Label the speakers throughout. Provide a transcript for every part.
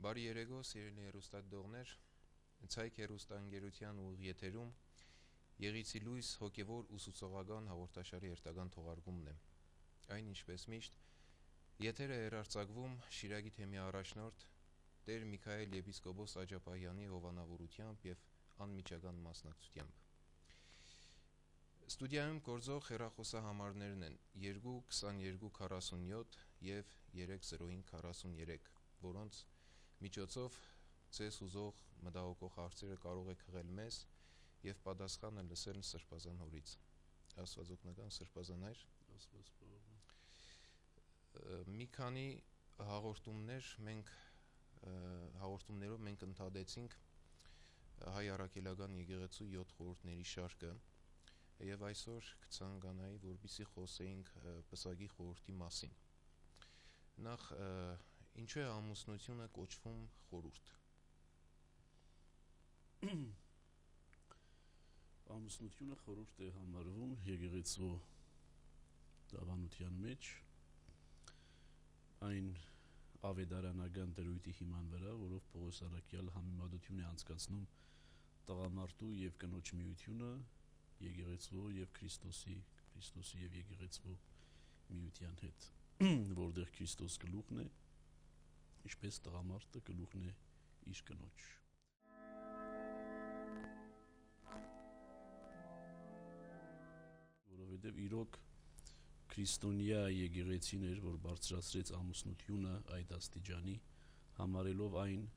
Speaker 1: Բարի երեկո, սիրելի հեռուստադիտողներ, Ցայք հեռուստաընկերության ուղիեթերում Եղիցի լույս հոգևոր ուսուցողական հաղորդաշարի երթական թողարկումն է։ Այն ինչպես միշտ եթերը հեռարձակվում Շիրակի թեմի առաջնորդ Տեր Միքայել եպիսկոպոս Աջապահյանի հովանավորությամբ եւ անմիջական մասնակցությամբ։ Ստուդիայում գործող հեռախոսահամարներն են 22247 եւ 30543, որոնց միջոցով ցես ուզող մտահոգող հարցերը կարող եք հղել մեզ եւ պատասխանը լսել Սրբազան հորից։ Աստված օգնական Սրբազանայր։
Speaker 2: Աստված բարողան։
Speaker 1: Մի քանի հաղորդումներով մենք ընդհատեցինք հայ առաքելական եկեղեցու 7 խորհուրդների շարքը եւ այսօր կցանկանայի, որպեսզի խոսեինք պսակի խորհրդի մասին։ Նախ ինչու է ամուսնությունը կոչվում խորհուրդ։
Speaker 2: Ամուսնությունը խորհուրդ է համարվում եկեղեցու դավանության մեջ այն ավետարանական դրույթի հիման վրա, որով Պողոս առաքյալ համեմատություն է անցկացնում տղամարդու եւ կնոջ միությունը եկեղեցու եւ Քրիստոսի եւ եկեղեցու միության հետ, որտեղ Քրիստոս գլուխն է, ինչպես տղամարդը գլուխն է իր կնոջ։ Որովհետև իրոք քրիստոնյա եկեղեցին էր, որ բարձրացրեց ամուսնությունը այդ աստիճանի, համարելով այն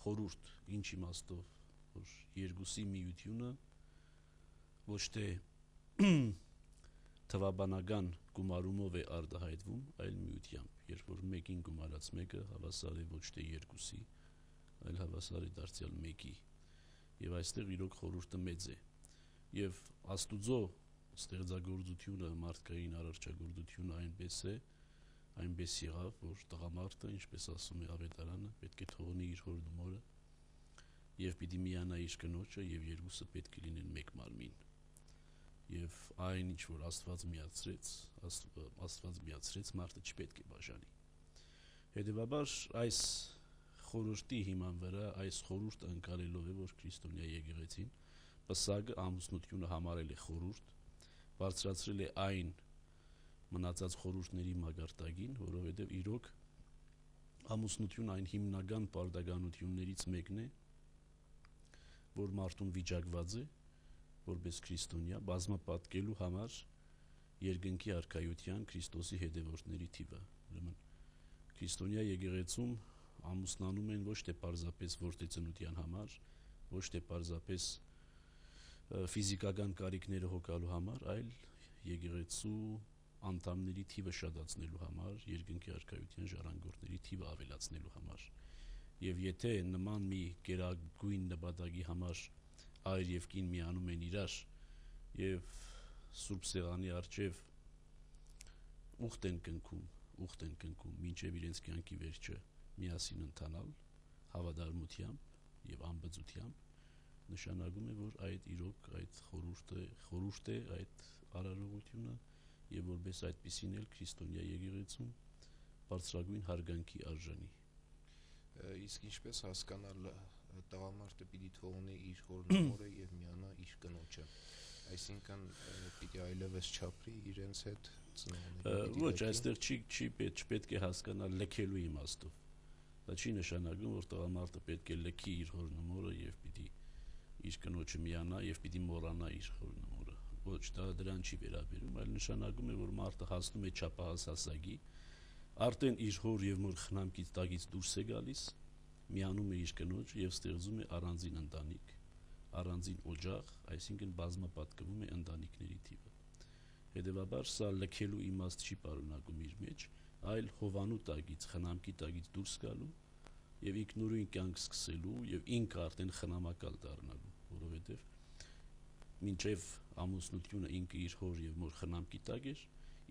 Speaker 2: խորհուրդ, ինչ իմաստով, որ երկուսի միությունը ոչ թե թվաբանական գումարումով է արտահայտվում, այլ միությամբ, երբ որ մեկին գումարած մեկը հավասար է ոչ թե երկուսի, այլ հավասար է դարձյալ մեկի, եւ այստեղ իրոք խորհուրդը մեծ է, եւ Աստուծո ստեղծագործությունը, մարդկային արարչագործությունը այնպես եղավ, որ տղամարդը, ինչպես ասում է ավետարանը, պետք է թողնի իր հորն ու մորը եւ պիտի միանա իր կնոջը եւ երկուսը պետք է լինեն մեկ մարմին։ Եվ այն ինչ որ Աստված միացրեց, մարդը չպետք է բաժանի։ Հետևաբար այս խորհրդի հիման վրա այս խորհուրդը ընկալելով է, որ քրիստոնյա եկեղեցին պսակը ամուսնությունը համարել է խորհուրդ, բարձրացրել է այն մնացած խորհուրդների մակարդակին, որովհետև իրոք ամուսնությունը այն հիմնական պարտականություններից մեկն է, որ մարդուն վիճակված է որպես քրիստոնյա բազմապատկելու համար երկնքի արքայության Քրիստոսի հետևորդների թիվը։ Ուրեմն քրիստոնյա եկեղեցում ամուսնանում են ոչ թե պարզապես որդեծնության համար, ոչ թե պարզապես ֆիզիկական կարիքները հոգալու համար, այլ եկեղեցու անդամների թիվը շատացնելու համար, երկնքի արքայության ժառանգորդների թիվը ավելացնելու համար։ Եվ եթե նման մի գերագույն նպատակի համար այր եւ կին միանում են իրար եւ Սուրբ Սեղանի առջեւ ուխտ են կնքում մինչեւ իրենց կյանքի վերջը միասին ընթանալ հավատարմությամբ եւ անբծությամբ, նշանակում է, որ այդ իրոք այդ խորհուրդ է այդ արարողությունը եւ որպես այդպիսին էլ քրիստոնյա եկեղեցում բարձրագույն հարգանքի արժանի։
Speaker 1: Իսկ ինչպես հասկանալ տղամարդը պիտի թողնի իր հորն ու մորը եւ միանա իր կնոջը, այսինքն պիտի այլևս չապրի իրենց հետ ծնողների։
Speaker 2: Ոչ, այստեղ չպետք է հասկանալ լքելու իմաստով։ Դա չի նշանակում, որ տղամարդը պետք է լքի իր հորն ու մորը եւ պիտի իր կնոջը միանա եւ պիտի մոռանա իր հորն ու մորը։ Ոչ, դա դրան չի վերաբերում, այլ նշանակում է, որ մարդը հասնում է չափահաս հասակի, արդեն իր հոր եւ մոր խնամքից տակից դուրս է գալիս, միանում է իր կնոջ եւ ստեղծում է առանձին ընտանիք, առանձին օջախ, այսինքն բազմապատկվում է ընտանիքների թիվը։ Հետևաբար սա լքելու իմաստ չի պարունակում իր մեջ, այլ հովանու տակից, խնամքի տակից դուրս գալու եւ ինքնուրույն կյանք սկսելու եւ ինքը արդեն խնամակալ դառնալու, որովհետեւ մինչեւ ամուսնությունը ինքը իր հոր եւ մոր խնամքի տակ էր,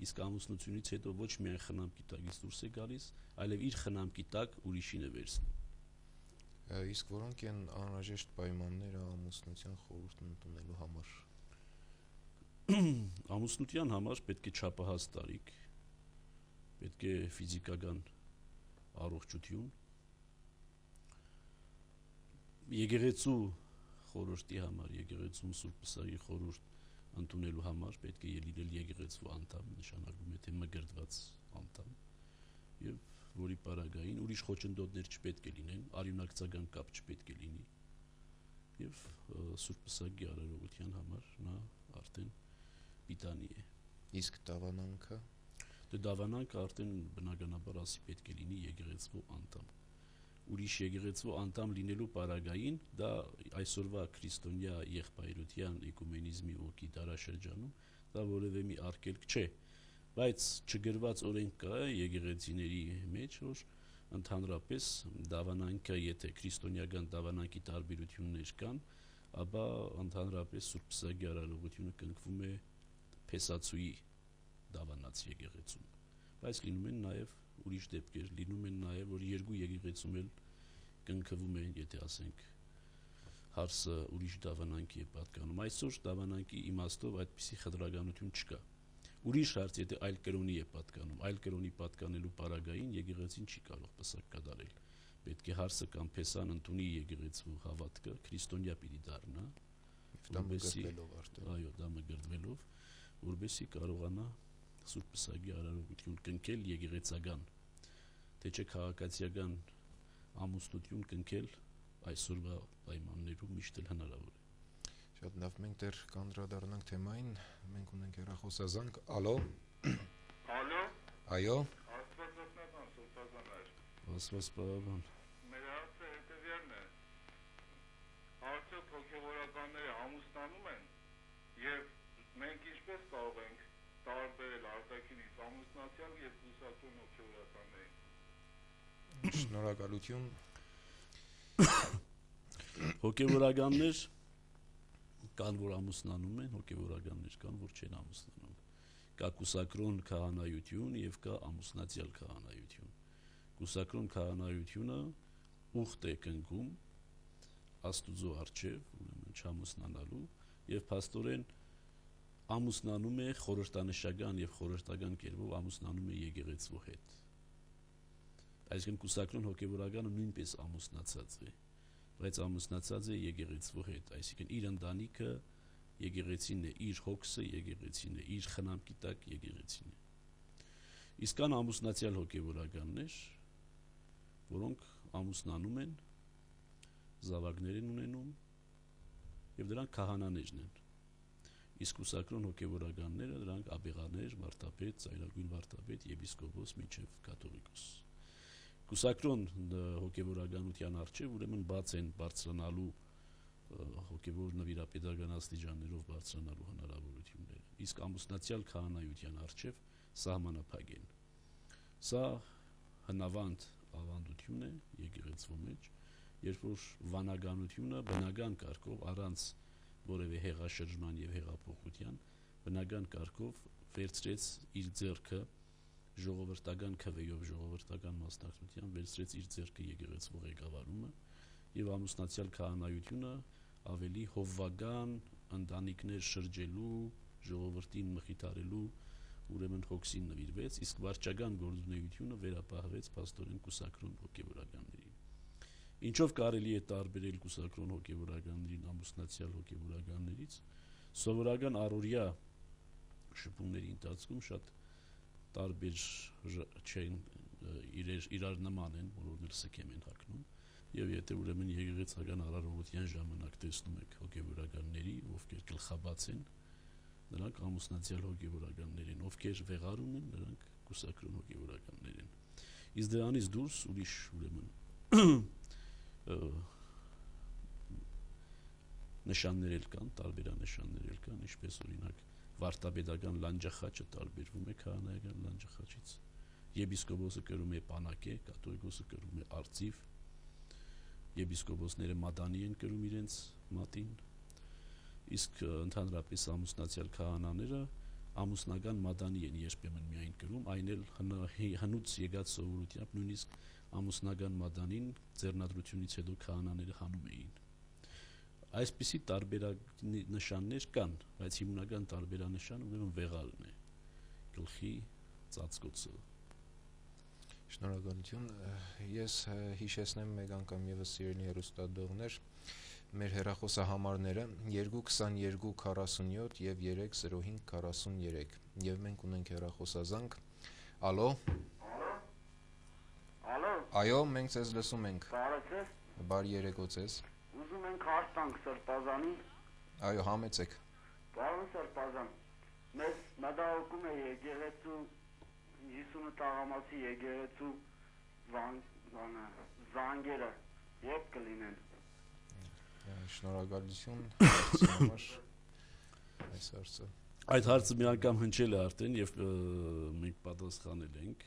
Speaker 2: իսկ ամուսնությունից հետո ոչ միայն խնամքի տակից դուրս է գալիս, այլև իր խնամքի տակ ուրիշին է վերցնում։
Speaker 1: Իսկ որոնք են անհրաժեշտ պայմանները ամուսնության խորհուրդն ընդունելու համար։
Speaker 2: Ամուսնության համար պետք է չափահաս տարիք, պետք է ֆիզիկական առողջություն, եկեղեցու խորհրդի համար, եկեղեցում Սուրբ Պսակի խորհուրդ ընդունելու համար պետք է լինել եկեղեցու անդամ, նշանակում է թե մգրտված անդամ, եւ որի պարագային ուրիշ խոչընդոտներ չպետք է լինեն, արյունակցական կապ չպետք է լինի, եւ Սուրբ Պսակի արարողության համար նա արդեն պիտանի է։
Speaker 1: Իսկ դավանանքը
Speaker 2: Դավանանքը արդեն բնականաբար ասի պետք է լինի եկեղեցու անդամ։ Ուրիշ եկեղեցու անդամ լինելու պարագային դա այսօրվա քրիստոնյա եղբայրության էկումենիզմի ոգի դարաշրջանում դա որևէ մի արգելք չէ, բայց չգրված օրենք կա եկեղեցիների մեջ, որ ընդհանրապես դավանանքը, եթե քրիստոնեական դավանանքի տարբերություններ կան, ապա ընդհանրապես Սուրբ Պսակի արարողությունը կնքվում է փեսացուի դավանած եկեղեցում, բայց լինում են նաև ուրիշ դեպքեր, լինում են նաև որ երկու եկեղեցում էլ կնքվում են, եթե ասենք հարսը ուրիշ դավանանքի է պատկանում։ Այսօր դավանանքի իմաստով այդպիսի խտրականություն չկա։ Ուրիշ հարց, եթե այլ կրոնի է պատկանում, այլ կրոնի պատկանելու պարագային եկեղեցին չի կարող պսակ կատարել։ Պետք է հարսը կամ փեսան ընդունի եկեղեցու հավատքը, քրիստոնյա պիտի դառնա,
Speaker 1: մգրտվելով արդեն։
Speaker 2: Այո, դա մգրտվելով, որովհետեւ կարողանա Սուրբ Պսակի արարողություն կնքել եկեղեցական, թե չէ քաղաքացիական ամուսնություն կնքել այսօրվա պայմաններում միշտ էլ հնարավոր է։
Speaker 1: Շատ լավ, մենք դեռ կանդրադառնանք թեմային, մենք ունենք հեռախոսազանգ, ալո։
Speaker 3: Ալո։
Speaker 1: Այո։
Speaker 3: Աստվածաշնորհական սոցիալական
Speaker 2: Աստված պարավան։
Speaker 3: Մեր հարցը հետևյալն է. Արդյոք հոգևորականները ամուսնանում են եւ մենք ինչպես կարող ենք տարբերել արտաքինից ամուսնացյալ եւ բուսակուն հոգևորականներին։
Speaker 1: Շնորհակալություն։
Speaker 2: Հոգևորականներ կան, որ ամուսնանում են, հոգևորականներ կան, որ չեն ամուսնանում։ Կա կուսակրոն քահանայություն եւ կա ամուսնացյալ քահանայություն։ Կուսակրոն քահանայությունը ուխտ է կնքում Աստուծո առջև, ուրեմն չամուսնանալու, եւ փաստորեն ամուսնանում է խորհրդանշական եւ խորհրդական կերպով ամուսնանում է եկեղեցու հետ։ Այսինքն կուսակրոն հոգևորականը նույնպես ամուսնացած է, բայց ամուսնացած է եկեղեցու հետ, այսինքն իր ընտանիքը եկեղեցին է, իր հոգսը եկեղեցին է, իր խնամքի տակ եկեղեցին է։ Իսկ կան ամուսնացյալ հոգևորականներ, որոնք ամուսնանում են, զավակներ են ունենում եւ դրանք քահանաներն են։ Իսկ կուսակրոն հոգևորականները դրանք աբեղաներ, վարդապետ, ծայրագույն վարդապետ, եպիսկոպոս, մինչև կաթողիկոս։ Կուսակրոն հոգևորականության առջև ուրեմն բաց են բարձրանալու հոգևոր նվիրապետական աստիճաններով բարձրանալու հնարավորությունները, իսկ ամուսնացյալ քահանայության առջև սահմանափակ են։ Սա հնավանդ ավանդություն է եկեղեցու մեջ, երբ որ վանականությունը բնական կարգով առանց որևէ հեղաշրջման եւ հեղափոխության բնական կարգով վերցրեց իր ձեռքը ժողովրդական քվեով, ժողովրդական մասնակցությամբ վերցրեց իր ձեռքը եկեղեցու ղեկավարումը եւ ամուսնացյալ քահանայությունը ավելի հովվական ընտանիքներ շրջելու, ժողովրդին մխիթարելու ուրեմն հոգսին նվիրվեց, իսկ վարչական գործունեությունը վերապահվեց փաստորեն կուսակրոն հոգևորականներին։ Ինչով կարելի է տարբերել կուսակրոն հոգևորականներին ամուսնացյալ հոգևորականներից, սովորական առօրյա շփումների ընթացքում շատ տարբեր չեն, իրար նման են, որոնք սքեմ են հագնում, եւ եթե ուրեմն եկեղեցական արարողության ժամանակ տեսնում եք հոգևորականների, ովքեր գլխաբաց են, նրանք ամուսնացյալ հոգևորականներ են, ովքեր վեղարում են, նրանք կուսակրոն հոգևորականներ են։ Իսկ դրանից դուրս ուրիշ ուրեմն նշաններ էլ կան, տարբերանշաններ էլ կան, ինչպես օրինակ վարդապետական լանջախաչը տարբերվում է քահանայական լանջախաչից, եպիսկոպոսը կրում է պանակե, կաթողիկոսը կրում է արծիվ, եպիսկոպոսները մադանի են կրում իրենց մատին, իսկ ընդհանրապես ամուսնացյալ քահանաները ամուսնական մադանի են երբեմն միայն կրում, այն էլ հնուց եկած սովորությամբ նույնիսկ ամուսնական մադանին ձեռնադրությունից հետո քահանաները հանում էին։ Այսպիսի տարբերանշաններ կան, բայց հիմնական տարբերանշանը ուրեմն վեղալն է, գլխի ծածկոցը։
Speaker 1: Շնորհակալություն։ Ես հիշեցնեմ մեկ անգամ եւս սիրելի հեռուստադիտողներ, մեր հեռախոսահամարները 222 47 եւ 305 43 եւ մենք ունենք հեռախոսազանգ։ Ալո։
Speaker 4: Ալո։
Speaker 1: Այո, մենք ձեզ լսում ենք։
Speaker 4: Բարև ձեզ։
Speaker 1: Բարի երեկո ձեզ։
Speaker 4: Ուզում ենք հարց տանք Սրբազանին։
Speaker 1: Այո, համեցեք։
Speaker 4: Պարոն Սրբազան, մեզ մտահոգում է եկեղեցու 50 տաղամասի եկեղեցու զանգերը երբ կլինեն։
Speaker 1: Շնորհակալություն հարցի համար։ Այս հարցը։
Speaker 2: Այդ հարցը մի անգամ հնչել է արդեն եւ մենք պատասխանել ենք։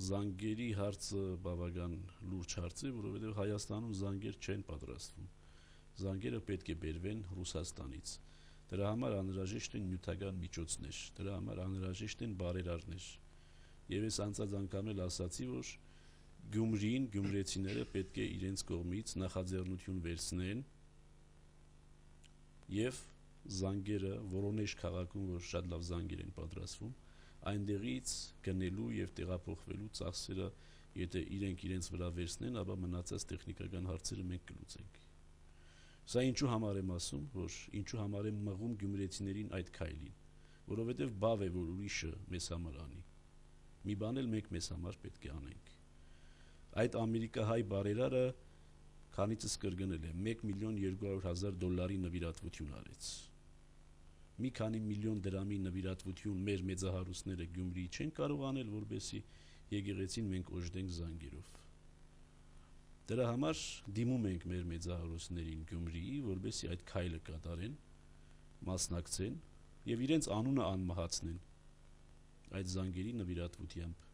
Speaker 2: Զանգերի հարցը բավական լուրջ հարց է, որովհետեւ Հայաստանում զանգեր չեն պատրաստվում։ Զանգերը պետք է բերվեն Ռուսաստանից։ Դրա համար անհրաժեշտ են նյութական միջոցներ, դրա համար անհրաժեշտ են բարերարներ։ Եվ ես անցած անգամ էլ ասացի, որ Գյումրին, գյումրեցիները պետք է իրենց կողմից նախաձեռնություն վերցնեն եւ զանգերը Վորոնեժ քաղաքում, որ շատ լավ զանգեր են պատրաստվում, այնտեղից գնելու եւ տեղափոխվելու ծախսերը, եթե իրենք իրենց վրա վերցնեն, ապա մնացած տեխնիկական հարցերը մենք կլուծենք։ Սա ինչու համար եմ ասում, որ ինչու համար եմ մղում գյումրեցիներին այդ քայլին, որովհետեւ բավ է, որ ուրիշը մեզ համար անի։ Մի բան էլ մենք մեզ համար պետք է անենք։ Այդ ամերիկահայ բարերարը քանիցս կրկնել է 1,200,000 դոլարի նվիրատվություն արեց։ Մի քանի միլիոն դրամի նվիրատվություն մեր մեծահարուստները Գյումրիի չեն կարող անել, որբեսի եկեղեցին մենք օժտենք զանգերով։ Դրա համար դիմում ենք մեր մեծահարուստներին Գյումրիի, որբեսի այդ քայլը կատարեն, մասնակցեն եւ իրենց անունը անմահացնեն այդ զանգերի նվիրատվությամբ։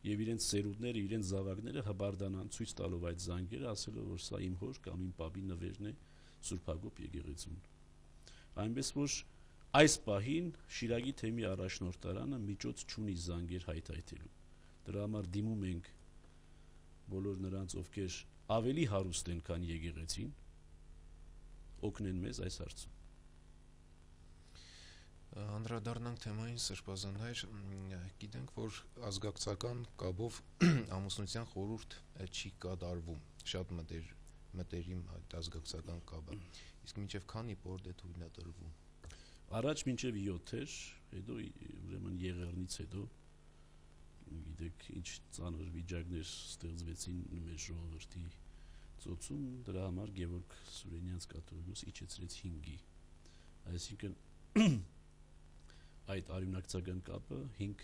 Speaker 2: Եվ իրենց սերունդները, իրենց զավակները հբարդանան ցույց տալով այդ զանգերը, ասելով, որ սա իմ հոր կամ իմ պապի նվերն է Սուրբ Հակոբ եկեղեցուն։ Այնպես որ այս պահին Շիրակի թեմի առաջնորդարանը միջոց չունի զանգեր հայթայթելու։ Դրա համար դիմում ենք բոլոր նրանց, ովքեր ավելի հարուստ են, քան եկեղեցին, օգնեն մեզ այս հարցում։
Speaker 1: Անդրադառնանք թեմային Սրբազան հայր, գիտենք, որ ազգակցական կապով ամուսնության խորհուրդ չի կատարվում, շատ մտերիմ այդ ազգակցական կապը, իսկ մինչև քանի պորդ է թույլատրվում։
Speaker 2: Առաջ մինչև 7 էր, հետո ուրեմն Եղեռնից հետո գիտեք ինչ ծանր վիճակներ ստեղծվեցին մեր ժողովրդի ծոցում, դրա համար Գևորգ Սուրենյանց կաթողիկոս իջեցրեց 5-ի, այսինքն այդ արյունակցական կապը 5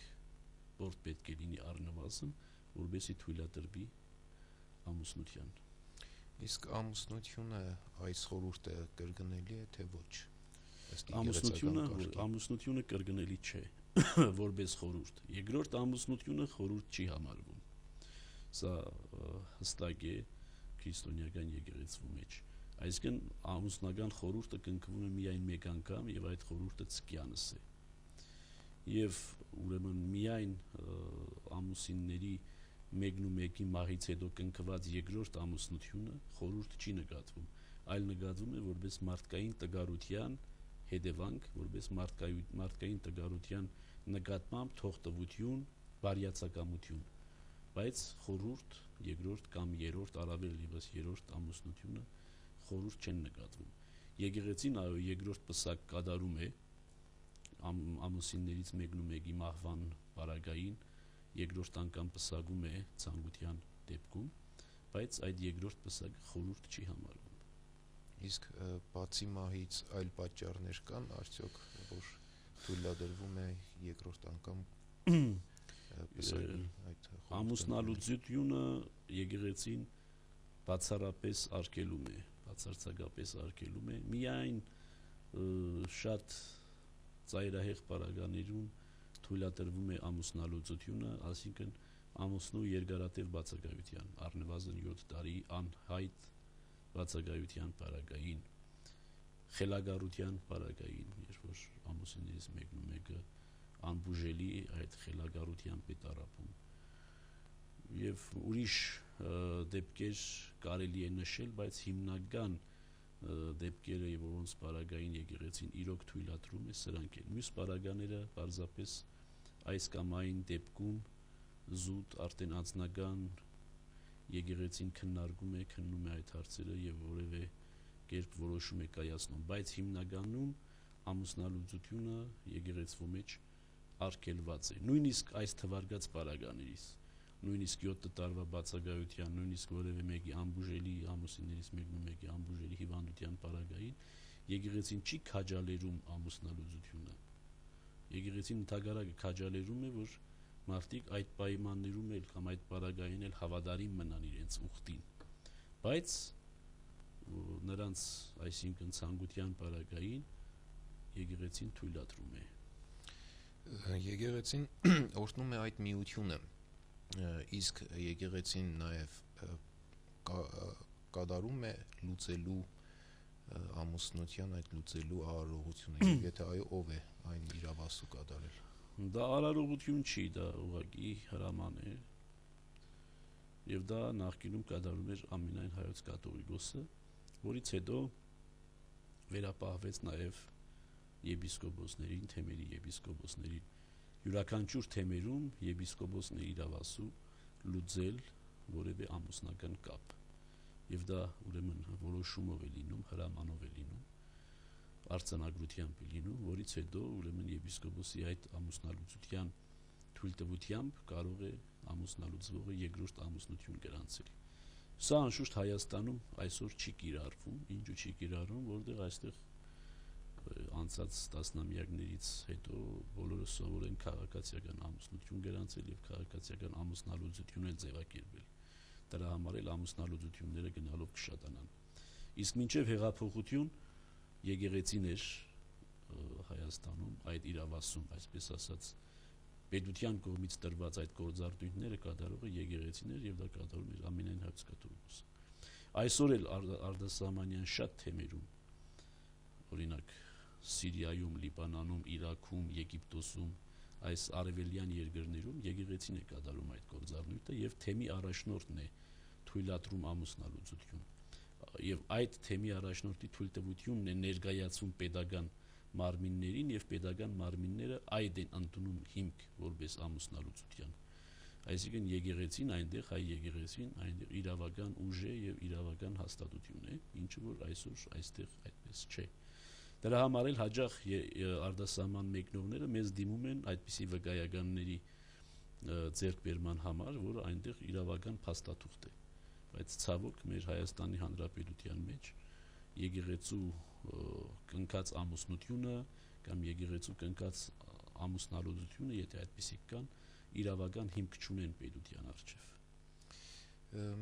Speaker 2: պորդ պետք է լինի առնվազն, որբեսի թույլատրվի ամուսնության։
Speaker 1: Իսկ ամուսնությունը այս խորհուրդը կրկնելի է, թե ոչ։
Speaker 2: Ամուսնությունը կրկնելի չէ, որպես խորհուրդ։ Երկրորդ ամուսնությունը խորհուրդ չի համարվում։ Սա հստակ է քրիստոնեական եկեղեցու մեջ։ Այսինքն ամուսնական խորհուրդը կնքվում է միայն մեկ անգամ եւ այդ խորհուրդը ցկյանս է։ Եվ ուրեմն միայն ամուսինների մեկն ու մեկի մահից հետո կնքված երկրորդ ամուսնությունը խորհուրդ չի նկատվում, այլ նկատվում է որպես մարդկային տգարության հետևանք, որպես մարդկային տգարության նկատմամբ թողտվություն, բարյացակամություն, բայց խորհուրդ երկրորդ կամ երրորդ, առավել ևս երրորդ ամուսնությունը խորհուրդ չեն նկատվում։ Եկեղեցին այո երկրորդ պսակ կատարում է ամուսիններից մեկն ու մեկի մահվան պարագային, երկրորդ անգամ պսակում է ցանկության դեպքում, բայց այդ երկրորդ պսակը խորհուրդ չի համարվում։
Speaker 1: Իսկ բացի մահից այլ պատճառներ կան, արդյոք, որ թույլատրվում է երկրորդ անգամ պսակի այդ
Speaker 2: ամուսնալուծությունը եկեղեցին բացառապես արգելում է, բացարձակապես արգելում է, միայն շատ ծայրահեղ պարագաներում թույլատրվում է ամուսնալուծությունը, այսինքն ամուսնու երկարատև բացակայության, առնվազն 7 տարի անհայտ բացակայության պարագային, խելագարության պարագային, երբ որ ամուսիններից մեկն ու մեկը անբուժելի այդ խելագարությամբ է տառապում։ Եվ ուրիշ դեպքեր կարելի է նշել, բայց հիմնական դեպքերը եւ որոնց պարագային եկեղեցին իրոք թույլատրում է, սրանք են։ Մյուս պարագաները պարզապես այս կամ այն դեպքում զուտ արդեն անձնական եկեղեցին քննարկում է, քննում է այդ հարցերը եւ որևէ կերպ որոշում է կայացնում, բայց հիմնականում ամուսնալուծությունը եկեղեցու մեջ արգելված է, նույնիսկ այս թվարկած պարագաներից, նույնիսկ 7 տարվա բացակայության, նույնիսկ որևէ մեկի ամբուժելի ամուսիններից մեկի ամբուժելի հիվանդության պարագային եկեղեցին չի քաջալերում ամուսնալուծությունը։ Եկեղեցին ընդհակառակը քաջալերում է, որ մարդիկ այդ պայմաններում էլ կամ այդ պարագային էլ հավատարիմ մնան իրենց ուխտին, բայց նրանց, այսինքն ցանկության պարագային եկեղեցին թույլատրում է։
Speaker 1: Եկեղեցին օրհնում է այդ միությունը, իսկ եկեղեցին նաև կատարում է լուծելու ամուսնության այդ լուծելու արարողությունը, եթե այո, ով է այն իրավասու կատարել։
Speaker 2: Դա արարողություն չի, դա ուղղակի հրաման է, եւ դա նախկինում կատարում էր Ամենայն հայոց կաթողիկոսը, որից հետո վերապահվեց նաև եպիսկոպոսներին, թեմերի եպիսկոպոսներին, յուրաքանչյուր թեմերում եպիսկոպոսն է իրավասու լուծել որևէ ամուսնական կապ, եւ դա ուրեմն որոշումով է լինում, հրամանով է լինում, արձանագրությամբ է լինում, որից հետո ուրեմն եպիսկոպոսի այդ ամուսնալուծության թույլտվությամբ կարող է ամուսնալուծվողը երկրորդ ամուսնություն գրանցել։ Սա անշուշտ Հայաստանում այսօր չի կիրառվում, ինչու չի կիրառվում, որտեղ այստեղ անցած տասնամյակներից հետո բոլորը սովոր են քաղաքացիական ամուսնություն գրանցել եւ քաղաքացիական ամուսնալուծություն էլ ձևակերպել։ Դրա համար էլ ամուսնալուծությունները գնալով կշատանան։ Իսկ մինչև հեղափոխություն եկեղեցին էր Հայաստանում այդ իրավասում, այսպես ասած, պետության կողմից տրված այդ գործառույթները կատարողը եկեղեցին էր եւ դա կատարում էր Ամենայն հայոց կաթողիկոսը։ Այսօր էլ արտասահմանյան շատ թեմերում, օրինակ Սիրիայում, Լիբանանում, Իրաքում, Եգիպտոսում, այս արևելյան երկրներում եկեղեցին է կատարում այդ գործառույթը եւ թեմի առաջնորդն է թույլատրում ամուսնալուծություն։ Եվ այդ թեմի առաջնորդի թույլտվությունն է ներկայացում պետական մարմիններին եւ պետական մարմինները այդ են ընդունում հիմք որպես ամուսնալուծության։ Այսինքն եկեղեցին այնտեղ հայ եկեղեցին այնտեղ իրավական ուժ է եւ իրավական հաստատություն է, ինչը որ այսօր այստեղ այդպես չէ։ Դրա համար էլ հաջող արտասահման մեկնողները մեզ դիմում են այդպիսի վկայականների ձեռքբերման համար, որը այնտեղ իրավական փաստաթուղթ է։ Բայց ցավոք մեր Հայաստանի Հանրապետության մեջ եկեղեցու կնքած ամուսնությունը կամ եկեղեցու կնքած ամուսնալուծությունը, եթե այդպիսի կան, իրավական հիմք չունեն պետության առջև։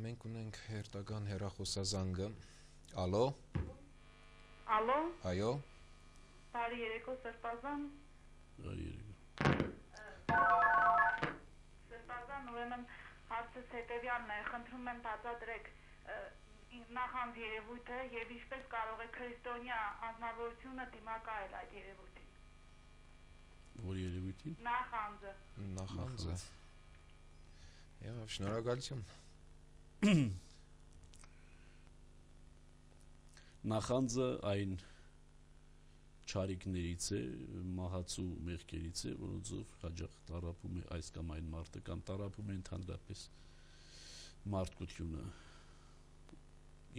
Speaker 1: Մենք ունենք հերթական հեռախոսազանգը։ Ալո։
Speaker 5: Ալո։
Speaker 1: Այո։
Speaker 5: Բարի երեկո, Սրբազան։
Speaker 2: Բարի երեկո։
Speaker 5: Սրբազան, ուրեմն հարցս հետևյալն է, խնդրում եմ բացատրեք նախանձ երևույթը եւ ինչպես կարող է քրիստոնյա անձնավորությունը դիմակայել այդ երևույթին։
Speaker 2: Որ երևույթին։
Speaker 1: Նախանձը։ Եղավ, շնորհակալություն։
Speaker 2: Նախանձը այն չարիքներից է, մահացու մեղքերից է, որոնցով հաջող տարապում է այս կամ այն մարդը կամ տարապում է ընդհանրապես մարդկությունը։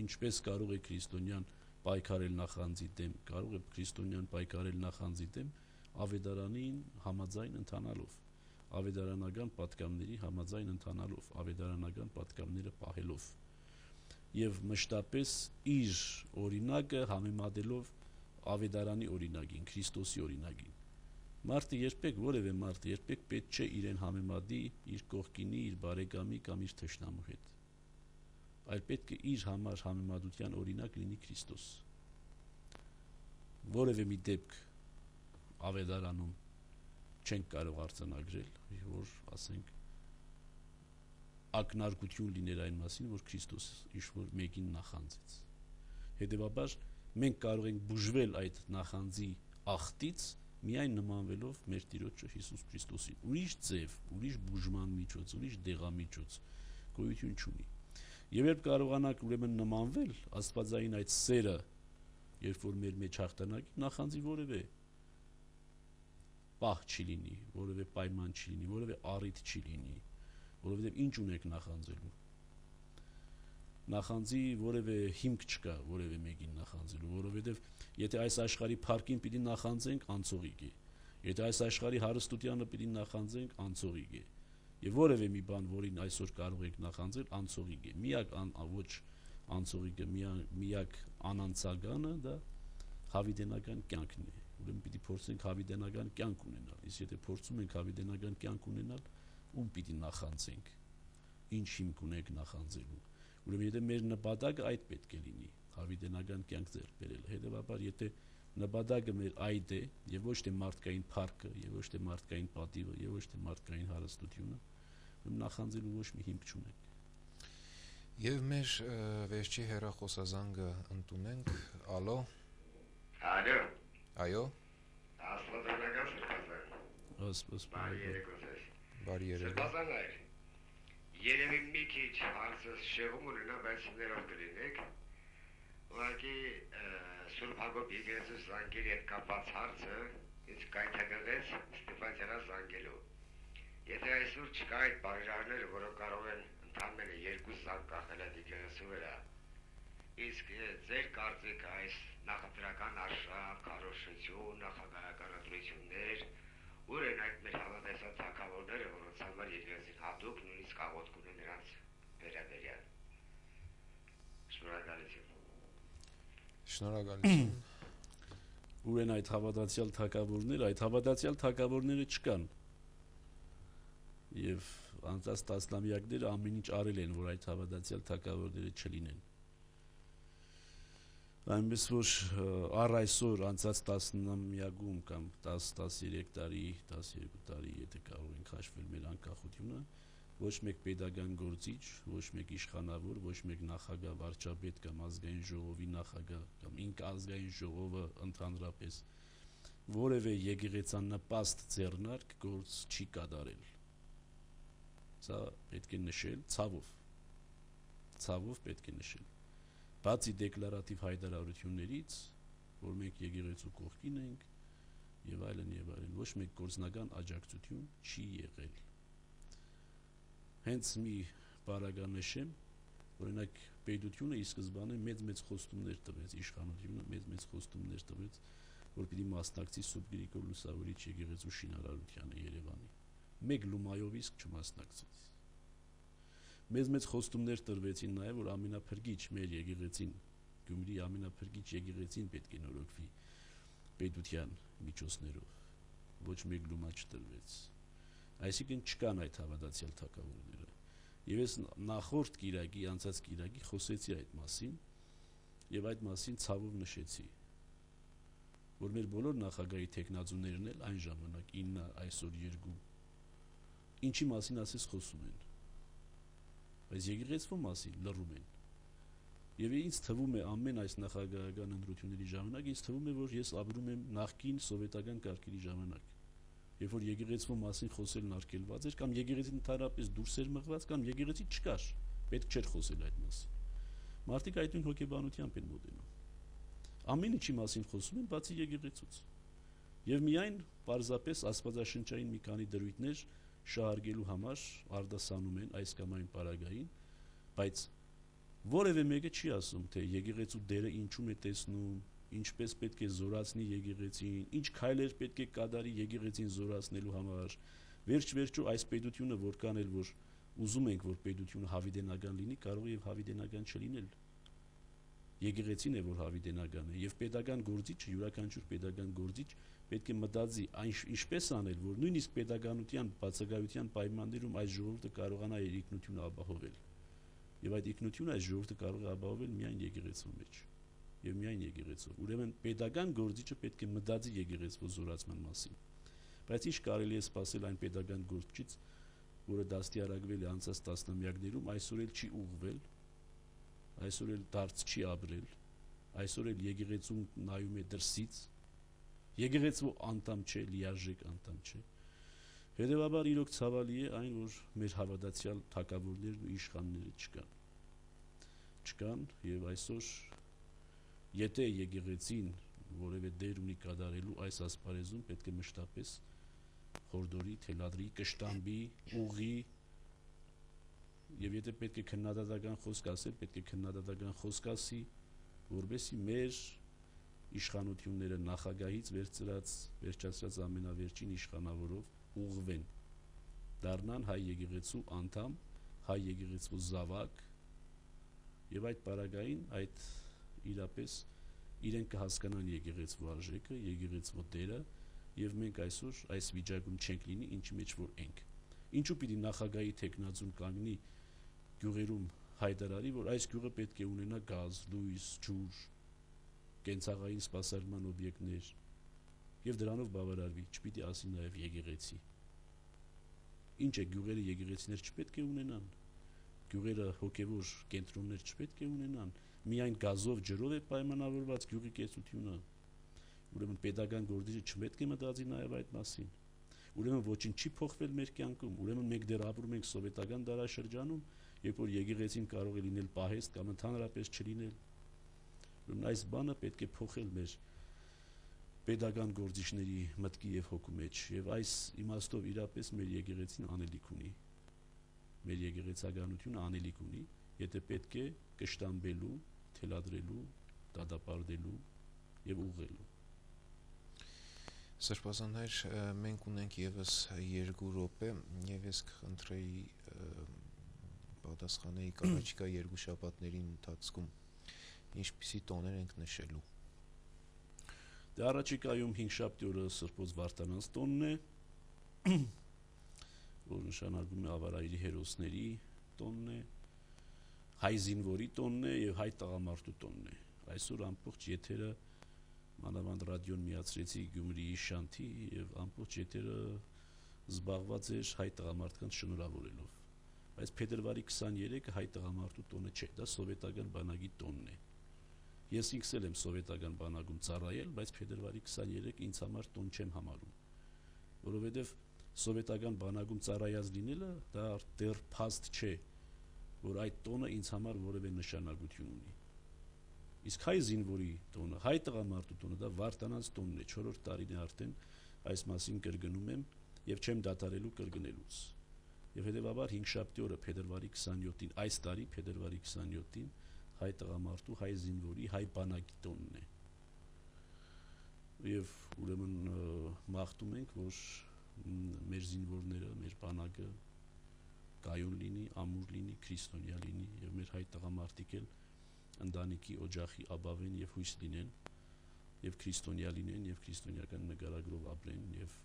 Speaker 2: Ինչպես կարող է քրիստոնյան պայքարել նախանձի դեմ, կարող է քրիստոնյան պայքարել նախանձի դեմ ավետարանին համաձայն ընթանալով, ավետարանական պատգամների համաձայն ընթանալով, ավետարանական պատգամները պահելով եւ մշտապես իր օրինակը համեմատելով ավետարանի օրինակին, Քրիստոսի օրինակին։ Մարդը երբեք, որևէ մարդ երբեք պետք չէ իրեն համեմատի իր կողքինի, իր բարեկամի կամ իր թշնամու հետ, այլ պետք է իր համար համեմատության օրինակ լինի Քրիստոս։ Որևէ մի դեպք ավետարանում չենք կարող արձանագրել, որ ասենք ակնարկություն լիներ այն մասին, որ Քրիստոս ինչ-որ մեկին նախանձեց։ Հետևաբար մենք կարող ենք բուժվել այդ նախանձի աղտից միայն նմանվելով մեր Տիրոջ Հիսուս Քրիստոսին։ Ուրիշ ձև, ուրիշ բուժման միջոց, ուրիշ դեղամիջոց գոյություն չունի։ Եվ երբ կարողանանք ուրեմն նմանվել աստվածային այդ սերը, երբ որ մեր մեջ հաղթանակի, նախանձի որևէ պահ չի լինի, որևէ պայման չի լինի, որևէ առիթ չի լինի, որովհետև ինչ ունեք նախանձելու։ նախանձի որևէ հիմք չկա որևէ մեկին նախանձելու, որովհետև եթե այս աշխարհի փառքին պիտի նախանձենք, անցողիկ է։ Եթե այս աշխարհի հարստությանը պիտի նախանձենք, անցողիկ է։ Եվ որևէ մի բան, որին այսօր կարող եք նախանձել, անցողիկ է։ Միակ ոչ անցողիկը, միակ անանցագանը դա հավիտենական կյանքն է։ Ուրեմն պիտի փորձենք հավիտենական կյանք ունենալ։ Իսկ եթե փորձում ենք հավիտենական կյանք ունենալ, ում պիտի նախանձենք։ Ինչ հիմք ունենք նախանձելու։ Ուրեմն եթե մեր նպատակը այդ պետք է լինի, հավիտենական կյանք ձեռք բերել, հետևաբար եթե նպատակը մեր այդ է եւ ոչ թե մարդկային փառքը, եւ ոչ թե մարդկային պատիվը, եւ ոչ թե մարդկային հարստությունը, ուրեմն նախանձելու ոչ մի հիմք չունենք։
Speaker 1: Եվ մեր վերջի հեռախոսազանգը ընդունենք, ալո։
Speaker 6: Ալո։
Speaker 1: Այո։
Speaker 6: Աստվածանական սրբազան։ Բարի երեկո ձեզ։
Speaker 1: Բարի երեկո։
Speaker 6: Սրբազաններ։ Երևի մի քիչ հարցը շեղում ունենա, բայց ներող կլինեք։ Ուղղակի Սուրբ Հակոբ եկեղեցու զանգերի հետ կապված հարցը ինձ կայթակղեց Ստեփանցիանա զանգելու։ Եթե այսօր չկա այդ բաժանները, որոնք կարող են ընդամենը 2 զանգ կախել այդ եկեղեցու վրա, իսկ ձեր կարծիքը այս նախընտրական արշավ, քարոզություն, նախագահական ընտրություններ, ուր են այդ մեր հավատացյալ թագավորները, որոնց համար եկեղեցին հատուկ նույնիսկ աղոթք ունի նրանց վերաբերյալ։ Շնորհակալություն։
Speaker 1: Շնորհակալություն։
Speaker 2: Ուր են այդ հավատացյալ թագավորները չկան։ Եվ անցած տասնամյակները ամեն ինչ արել են, որ այդ հավատացյալ թագավորները չլինեն։ Այնպես որ առ այսօր անցած տասնամյակում կամ 10-13 տարի, 12 տարի, եթե կարող ենք հաշվել մեր անկախությունը, ոչ մեկ pedagogan գործիչ, ոչ մեկ իշխանավոր, ոչ մեկ նախագահ, վարչապետ կամ ազգային ժողովի նախագահ կամ ինքազգային ժողովը ընդհանրապես որևէ եկեղեցանպաստ ձեռնարկ գործ չի կատարել։ Սա պետք է նշել ցավով պետք է նշել։ Բացի դեկլարատիվ հայտարարություններից, որ մենք եկեղեցու կողքին ենք եւ այլն, ոչ մեկ գործնական աջակցություն չի եղել։ Հենց մի բառական նշեմ, օրինակ պետությունը ի սկզբանե մեծ խոստումներ տվեց, իշխանությունը մեծ խոստումներ տվեց, որ պիտի մասնակցի Սուրբ Գրիգոր Լուսավորիչ եկեղեցու շինարարությանը Երևանի։ Մեկ լումայով իսկ չմասնակցեց։ Մեծ խոստումներ տրվեցին նաև, որ ամենափրկիչ մեր եկեղեցին, Գյումրի ամենափրկիչ եկեղեցին պետք է նորոգվի պետության միջոցներով, ոչ մեկ լումա չտրվեց։ Այսինքն չկան այդ հավատացյալ թագավորները։ Եվ ես նախորդ կիրակի, անցած կիրակի խոսեցի այդ մասին, եւ այդ մասին ցավով նշեցի, որ մեր բոլոր նախագահի տեխնազուներն էլ այն ժամանակ 9, այսօր 2, ինչի մասին ասես խոսում են։ Բայց եկեղեցու մասին լռում են։ Եվ ինձ թվում է ամեն այս նախագահական ընտրությունների ժամանակ ինձ թվում է, որ ես ապրում եմ նախկին սովետական կարգերի ժամանակ, երբ որ եկեղեցու մասին խոսելն արգելված էր, կամ եկեղեցին ընդհանրապես դուրս էր մղված, կամ եկեղեցի չկար, պետք չէր խոսել այդ մասին։ Մարդիկ այդ նույն հոգեբանությամբ են մոտենում։ Ամեն ինչի մասին խոսում են, բացի եկեղեցուց։ Եվ միայն պարզապես աստվածաշնչային մի քանի դրույթներ շահարկելու համար արդասանում են այս կամ այն պարագային, բայց որևէ մեկը չի ասում, թե եկեղեցու դերը ինչում է տեսնում, ինչպես պետք է զորացնի եկեղեցին, ինչ քայլեր պետք է կատարի եկեղեցին զորացնելու համար։ Վերջ-վերջո այս պետությունը որքան էլ որ ուզում ենք, որ պետությունը հավիտենական լինի, կարող է եւ հավիտենական չլինել։ Եկեղեցին է, որ հավիտենական է, եւ պետական գործիչը, յուրաքանչյուր պետական գործիչ պետք է մտածի ինչպես անել, որ նույնիսկ պետականության բացակայության պայմաններում այս ժողովուրդը կարողանա իր ինքնությունը ապահովել։ Եվ այդ ինքնությունը այս ժողովուրդը կարող է ապահովել միայն եկեղեցու մեջ։ Եվ միայն եկեղեցով։ Ուրեմն պետական գործիչը պետք է մտածի եկեղեցու զորացման մասին։ Բայց ինչ կարելի է սպասել այն պետական գործիչից, որը դաստիարակվել է անցած տասնամյակներում, այսօր էլ չի ուղղվել, այսօր էլ դարձ չի ապրել, այսօր էլ եկեղեցուն նայում է դրսից, եկեղեցու անդամ չէ, լիարժեք անդամ չէ։ Հետևաբար իրոք ցավալի է այն, որ մեր հավատացյալ թագավորներն ու իշխանները չկան եւ այսօր եթե եկեղեցին որևէ դեր ունի կատարելու այս ասպարեզում, պետք է մշտապես խորդորի, թելադրի, կշտամբի, ուղի եւ եթե պետք է քննադատական խոսք ասել, պետք է քննադատական խոսք ասի, որովհետեւ մեր իշխանությունները նախագահից վերջացրած ամենավերջին իշխանավորով ուղղվեն, դառնան հայ եկեղեցու անդամ, հայ եկեղեցու զավակ, եւ այդ պարագային այդ իրապես իրենք կհասկանան եկեղեցու արժեքը, եկեղեցու դերը, եւ մենք այսօր այս վիճակում չենք լինի, ինչի մեջ որ ենք։ Ինչու պիտի նախագահի տեխնազուն կանգնի գյուղերում հայտարարի, որ այս գյուղը պետք է ունենա գազ, լույս, ջուր, կենցաղային սպասարկման օբյեկտներ, եւ դրանով բավարարվի, չպիտի ասի նաեւ եկեղեցի։ Ինչ է գյուղերը եկեղեցիներ չպետք է ունենան, գյուղերը հոգեվոր կենտրոններ չպետք է ունենան, միայն գազով, ջրով է պայմանավորված գյուղի կեցությունը։ Ուրեմն պետական գործիչը չպետք է մտածի նաեւ այդ մասին։ Ուրեմն ոչինչ չի փոխվել մեր կյանքում, ուրեմն մենք դեռ ապրում ենք սովետական դարաշրջանում, երբ որ եկեղեցին կարող է լինել պահեստ կամ ընդհանրապես չլինել։ Ուրեմն այս բանը պետք է փոխել մեր պետական գործիչների մտքի եւ հոգու մեջ, եւ այս իմաստով իրապես մեր եկեղեցին անելիք ունի։ Մեր եկեղեցականությունը անելիք ունի, եթե պետք է կշտամբելու, թելադրելու, դատապարտելու եւ ուղղելու։
Speaker 1: Սրբազաններ, մենք ունենք եւս 2 րոպե եւ ես կխնդրեի պատասխանեի առաջիկա 2 շաբաթների ընթացքում ինչպիսի տոներ ենք նշելու։
Speaker 2: Դե առաջիկայում 5 շաբթի օրը Սրբոց Վարդանանց տոնն է, որ նշանակում է ավարայրի հերոսների տոնն է, հայ զինվորի տոնն է եւ հայ տղամարդու տոնն է։ Այսօր ամբողջ եթերը մանավանդ ռադիոն միացրեցի Գյումրիի Շանթի եւ ամբողջ եթերը զբաղված էր հայ տղամարդկանց շնորհավորելով։ Բայց փետրվարի 23-ը հայ տղամարդու տոնը չէ, դա սովետական բանակի տոնն է։ Ես ինքս էլ եմ սովետական բանակում ծառայել, բայց փետրվարի 23-ը ինձ համար տոն չեմ համարում, որովհետեւ սովետական բանակում ծառայած լինելը դա դեռ փաստ չէ, որ այդ տոնը ինձ համար որևէ նշանակություն ունի։ Իսկ հայ զինվորի տոնը, հայ տղամարդու տոնը դա Վարդանանց տոնն է, 4-րդ տարին է արդեն այս մասին կրկնում եմ եւ չեմ դադարելու կրկնելուց։ Եվ հետեւաբար 5 շաբթի օրը փետրվարի 27-ին, այս տարի փետրվարի 27-ին հայ տղամարդու, հայ զինվորի, հայ բանակի տոնն է։ Եվ ուրեմն մաղթում ենք, որ մեր զինվորները, մեր բանակը կայուն լինի, ամուր լինի, քրիստոնյա լինի եւ մեր հայ տղամարդիկ էլ ընտանիքի օջախի ապավեն եւ հույս լինեն եւ քրիստոնյա լինեն եւ քրիստոնեական նկարագրով ապրեն եւ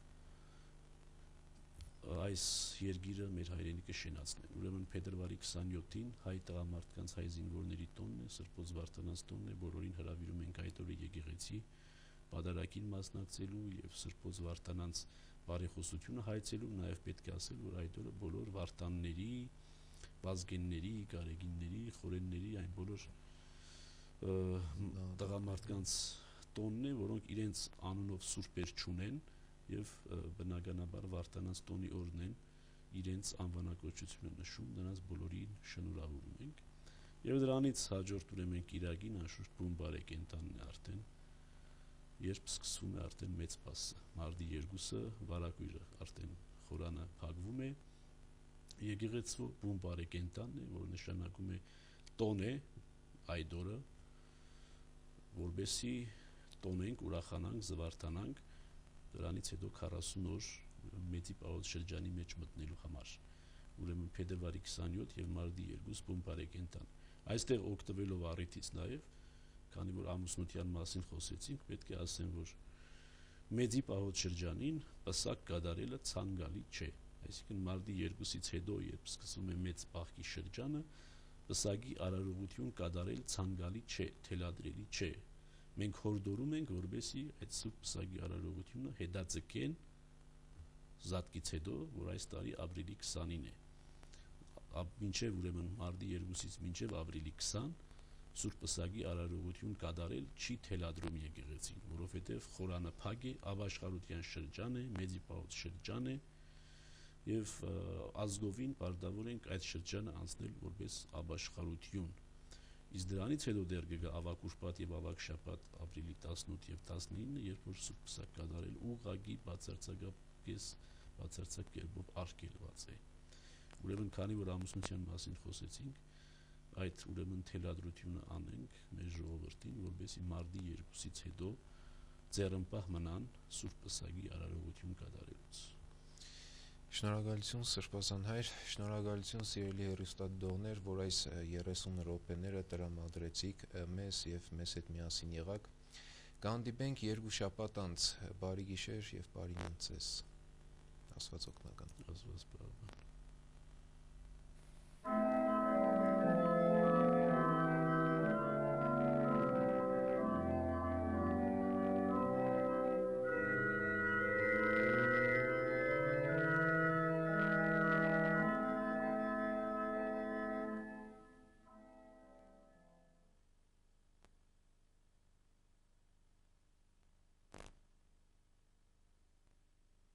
Speaker 2: այս երկիրը մեր հայրենիքը շենացնեն։ Ուրեմն փետրվարի 27-ին հայ տղամարդկանց, հայ զինվորների տոնն է, Սրբոց Վարդանանց տոնն է, բոլորին հրավիրում ենք այդ օրը եկեղեցի պատարագին մասնակցելու եւ Սրբոց Վարդանանց բարեխոսությունը հայցելու, նաեւ պետք է ասել, որ այդ օրը բոլոր վարդանների, վազգենների, գարեգինների, խորենների, այն բոլոր տղամարդկանց տոնն է, որոնք իրենց անունով սուրբեր չունեն եւ բնականաբար Վարդանանց տոնի օրն են իրենց անվանակոչությունը նշում, նրանց բոլորին շնորհավորում ենք եւ դրանից հաջորդ ուրեմն Կիրակին անշուշտ բուն բարեկենտանն է արդեն, երբ սկսվում է արդեն մեծ պասը, մարտի 2-ը վարակույրը արդեն խորանը փակվում է, եկեղեցու բուն բարեկենտանն է, որ նշանակում է տոն է այդ օրը, որբեսի տոնենք, ուրախանանք, զվարթանանք դրանից հետո 40 օր մեծի պահոց շրջանի մեջ մտնելու համար։ Ուրեմն փետրվարի 27 եւ մարտի 2 բուն բարեկենտան։ Այստեղ օգտվելով առիթից նաեւ, քանի որ ամուսնության մասին խոսեցինք, պետք է ասեմ, որ մեծի պահոց շրջանին պսակ կատարելը ցանկալի չէ։ Այսինքն մարտի 2-ից հետո, երբ սկսվում է մեծ պահքի շրջանը, պսակի արարողություն կատարել ցանկալի չէ, թելադրելի չէ։ Մենք հորդորում ենք, որբեսի այդ սուրբ պսակի արարողությունը հետաձգեն զատկից հետո, որ այս տարի ապրիլի 20-ին է։ Մինչև ուրեմն մարտի 2-ից մինչև ապրիլի 20 սուրբ պսակի արարողություն կատարել չի թելադրում եկեղեցին, որովհետև խորանը փակ է, ապաշխարության շրջան է, մեծի պահոց շրջան է եւ ազգովին պարտավոր ենք այդ շրջանը անցնել որպես ապաշխարություն։ Իսկ դրանից հետո դեռ կգա ավակ ուրբաթ եւ ավակ շաբաթ ապրիլի 18 եւ 19-ը, երբ որ սուրբ պսակ կատարել ուղղակի բացարձակ կերպով արգելված է։ Ուրեմն քանի որ ամուսնության մասին խոսեցինք, այդ ուրեմն թելադրությունը անենք մեր ժողովրդին, որովհետեւ մարտի 2-ից հետո ձեռնպահ մնան Սուրբ Պսակի արարողություն կատարելուց։
Speaker 1: Շնորհակալություն Սրբազան հայր, շնորհակալություն սիրելի հեռուստադիտողներ, որ այս 30 րոպեները տրամադրեցիք մեզ եւ մեզ հետ միասին եղաք։ Կհանդիպենք 2 շաբաթ անց, բարի գիշեր եւ բարի նոց ձեզ։ Աստված օգնական։
Speaker 2: Աստված բարի